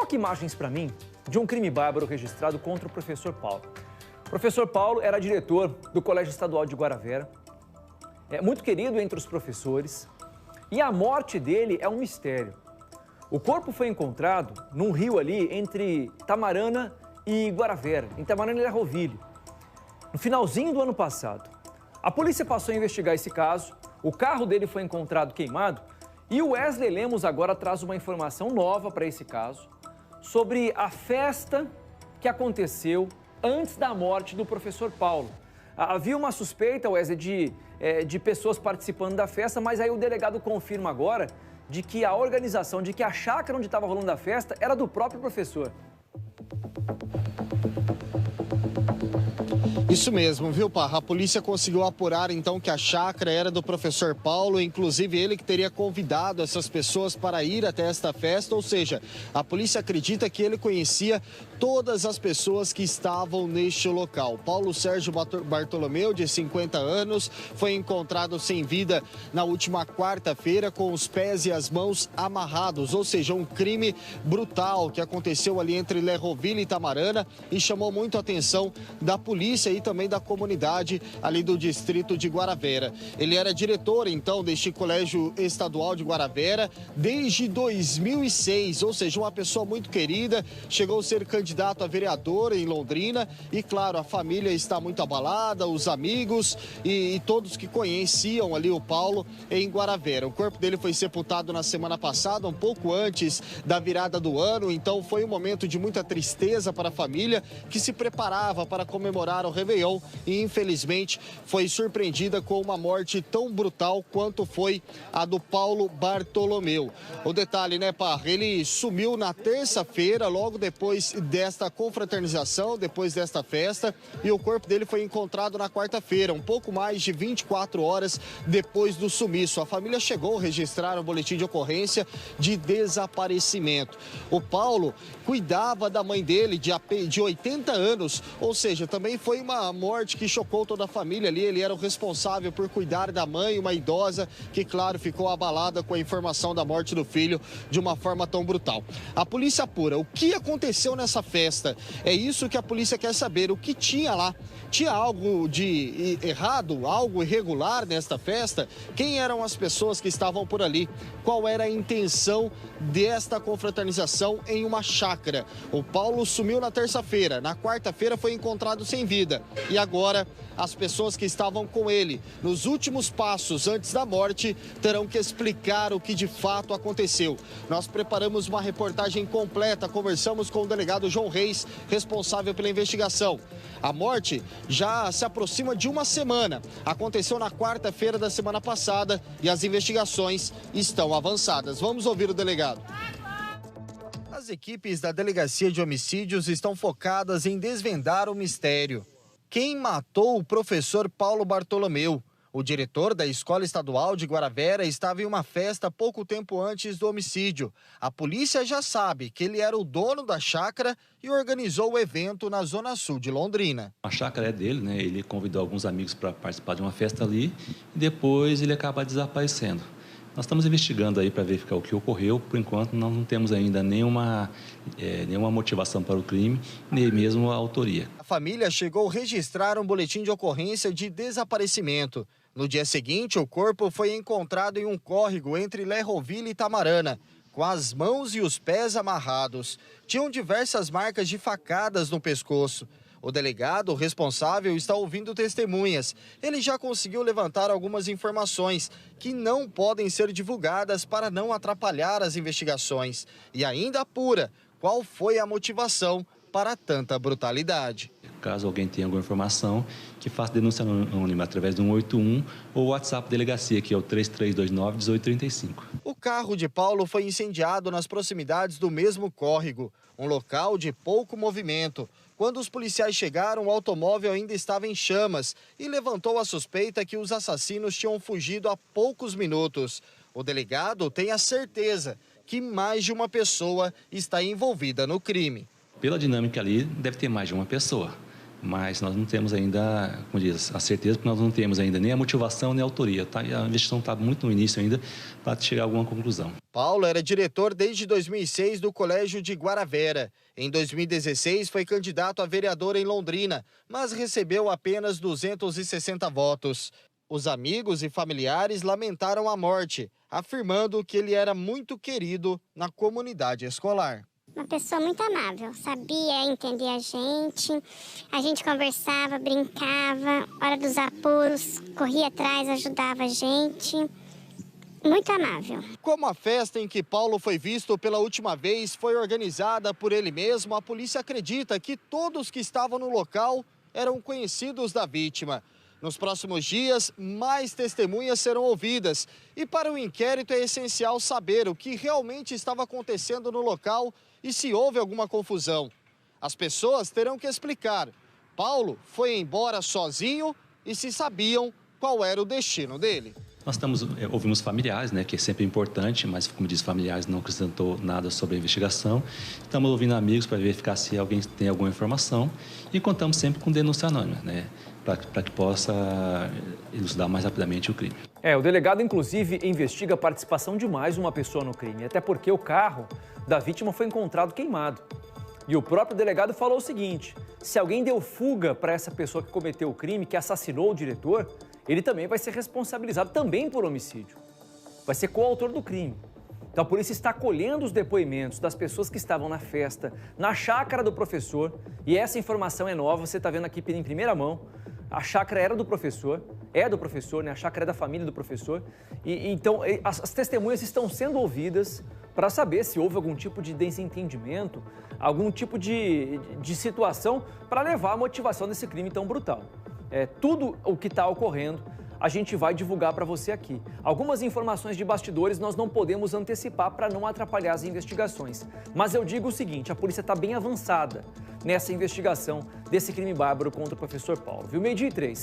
Coloque imagens para mim de um crime bárbaro registrado contra o professor Paulo. O professor Paulo era diretor do Colégio Estadual de Guaravera, é muito querido entre os professores, e a morte dele é um mistério. O corpo foi encontrado num rio ali entre Tamarana e Guaravera, em Tamarana e Lerroville, no finalzinho do ano passado. A polícia passou a investigar esse caso, o carro dele foi encontrado queimado e o Wesley Lemos agora traz uma informação nova para esse caso sobre a festa que aconteceu antes da morte do professor Paulo. Havia uma suspeita, Wesley, de pessoas participando da festa, mas aí o delegado confirma agora de que a organização, de que a chácara onde estava rolando a festa era do próprio professor. Isso mesmo, viu, Parra? A polícia conseguiu apurar, então, que a chácara era do professor Paulo, inclusive ele que teria convidado essas pessoas para ir até esta festa, ou seja, a polícia acredita que ele conhecia todas as pessoas que estavam neste local. Paulo Sérgio Bartolomeu, de 50 anos, foi encontrado sem vida na última quarta-feira com os pés e as mãos amarrados, ou seja, um crime brutal que aconteceu ali entre Lerroville e Tamarana e chamou muito a atenção da polícia e também da comunidade ali do distrito de Guaravera. Ele era diretor, então, deste Colégio Estadual de Guaravera desde 2006, ou seja, uma pessoa muito querida, chegou a ser candidato a vereador em Londrina e, claro, a família está muito abalada, os amigos e todos que conheciam ali o Paulo em Guaravera. O corpo dele foi sepultado na semana passada, um pouco antes da virada do ano, então foi um momento de muita tristeza para a família que se preparava para comemorar o Réveillon e, infelizmente, foi surpreendida com uma morte tão brutal quanto foi a do Paulo Bartolomeu. O detalhe, né, Parra? Ele sumiu na terça-feira, logo depois desta confraternização, depois desta festa, e o corpo dele foi encontrado na quarta-feira, um pouco mais de 24 horas depois do sumiço. A família chegou a registrar um boletim de ocorrência de desaparecimento. O Paulo cuidava da mãe dele, de 80 anos, ou seja, também foi uma morte que chocou toda a família ali. Ele era o responsável por cuidar da mãe, uma idosa que, claro, ficou abalada com a informação da morte do filho de uma forma tão brutal. A polícia apura o que aconteceu nessa festa. É isso que a polícia quer saber, o que tinha lá. Tinha algo de errado, algo irregular nesta festa? Quem eram as pessoas que estavam por ali? Qual era a intenção desta confraternização em uma chácara? O Paulo sumiu na terça-feira, na quarta-feira foi encontrado sem vida. E agora, as pessoas que estavam com ele nos últimos passos antes da morte terão que explicar o que de fato aconteceu. Nós preparamos uma reportagem completa, conversamos com o delegado João Reis, responsável pela investigação. A morte já se aproxima de uma semana. Aconteceu na quarta-feira da semana passada e as investigações estão avançadas. Vamos ouvir o delegado. As equipes da Delegacia de Homicídios estão focadas em desvendar o mistério. Quem matou o professor Paulo Bartolomeu? O diretor da Escola Estadual de Guaravera estava em uma festa pouco tempo antes do homicídio. A polícia já sabe que ele era o dono da chácara e organizou o evento na zona sul de Londrina. A chácara é dele, né? Ele convidou alguns amigos para participar de uma festa ali e depois ele acaba desaparecendo. Nós estamos investigando aí para verificar o que ocorreu. Por enquanto, nós não temos ainda nenhuma motivação para o crime, nem mesmo a autoria. A família chegou a registrar um boletim de ocorrência de desaparecimento. No dia seguinte, o corpo foi encontrado em um córrego entre Lerroville e Tamarana, com as mãos e os pés amarrados. Tinham diversas marcas de facadas no pescoço. O delegado responsável está ouvindo testemunhas. Ele já conseguiu levantar algumas informações que não podem ser divulgadas para não atrapalhar as investigações. E ainda apura qual foi a motivação para tanta brutalidade. Caso alguém tenha alguma informação, que faça denúncia anônima através do 181 ou o WhatsApp delegacia, que é o 3329-1835. O carro de Paulo foi incendiado nas proximidades do mesmo córrego, um local de pouco movimento. Quando os policiais chegaram, o automóvel ainda estava em chamas e levantou a suspeita que os assassinos tinham fugido há poucos minutos. O delegado tem a certeza que mais de uma pessoa está envolvida no crime. Pela dinâmica ali, deve ter mais de uma pessoa. mas nós não temos ainda, como diz, a certeza, porque nós não temos ainda nem a motivação nem a autoria. Tá? E a investigação está muito no início ainda para chegar a alguma conclusão. Paulo era diretor desde 2006 do Colégio de Guaravera. Em 2016 foi candidato a vereador em Londrina, mas recebeu apenas 260 votos. Os amigos e familiares lamentaram a morte, afirmando que ele era muito querido na comunidade escolar. Uma pessoa muito amável, sabia entender a gente conversava, brincava, hora dos apuros, corria atrás, ajudava a gente, muito amável. Como a festa em que Paulo foi visto pela última vez foi organizada por ele mesmo, a polícia acredita que todos que estavam no local eram conhecidos da vítima. Nos próximos dias, mais testemunhas serão ouvidas e para o inquérito é essencial saber o que realmente estava acontecendo no local e se houve alguma confusão. As pessoas terão que explicar. Paulo foi embora sozinho e se sabiam qual era o destino dele. Nós ouvimos familiares, né, que é sempre importante, mas, como diz, familiares não acrescentou nada sobre a investigação. Estamos ouvindo amigos para verificar se alguém tem alguma informação e contamos sempre com denúncia anônima, né, para que possa elucidar mais rapidamente o crime. O delegado, inclusive, investiga a participação de mais uma pessoa no crime, até porque o carro da vítima foi encontrado queimado. E o próprio delegado falou o seguinte: se alguém deu fuga para essa pessoa que cometeu o crime, que assassinou o diretor, ele também vai ser responsabilizado também por homicídio. Vai ser coautor do crime. Então a polícia está colhendo os depoimentos das pessoas que estavam na festa, na chácara do professor, e essa informação é nova, você está vendo aqui em primeira mão. A chácara era do professor, né? A chácara é da família do professor. Então as testemunhas estão sendo ouvidas para saber se houve algum tipo de desentendimento, algum tipo de situação para levar à motivação desse crime tão brutal. Tudo o que está ocorrendo a gente vai divulgar para você aqui. Algumas informações de bastidores nós não podemos antecipar para não atrapalhar as investigações. Mas eu digo o seguinte, a polícia está bem avançada nessa investigação desse crime bárbaro contra o professor Paulo. Viu? 12:03.